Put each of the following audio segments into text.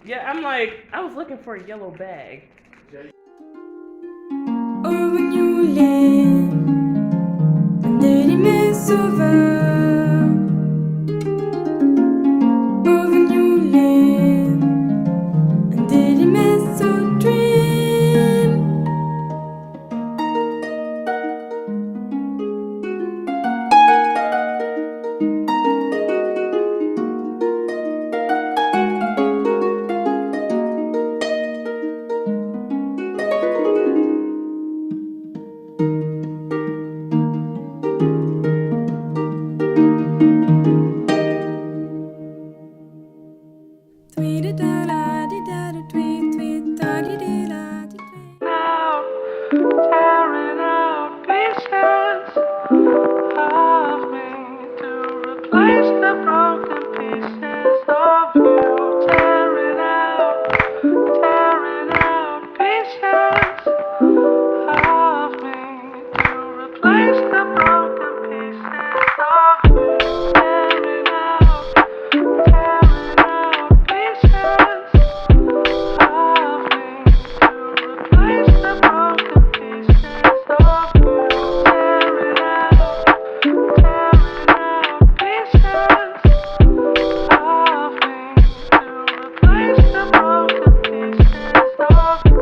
Yeah, I'm like, I was looking for a yellow bag. Overnuler, délime sauveur. Overnuler, délime so dream. Tweet da la di da da tweet tweet da di di la di tweet. Now, tearing out pieces of me to replace the broken pieces of you. Tearing out pieces of me to replace the broken pieces of you. Tearing out pieces of me to replace the broken pieces of you. Tearing out pieces of me to replace the broken pieces of you.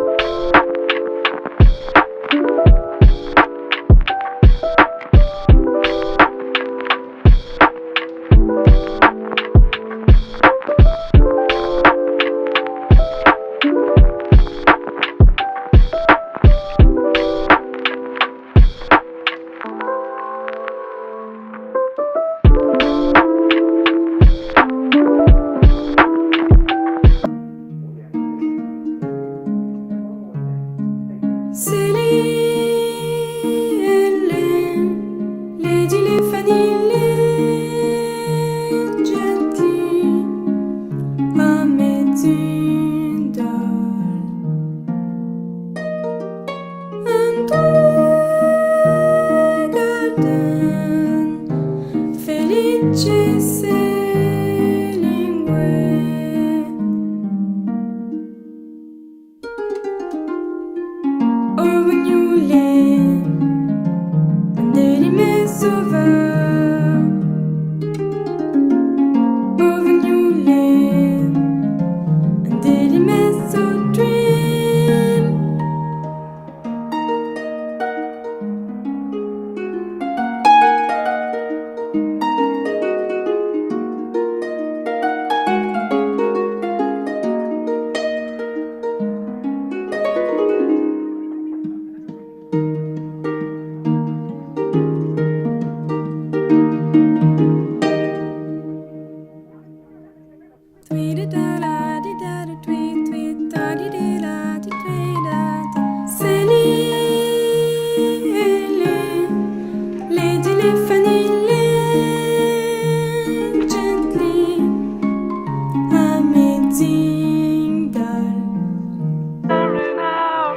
Lady Fanny gently amid and garden felice lingue. Overnuler, délime sauveur. Overnuler, délime so dream. Tweet da la di da da tweet tweet da di di la di tweet da di. Lady Fanny gently amazing doll. Tearing out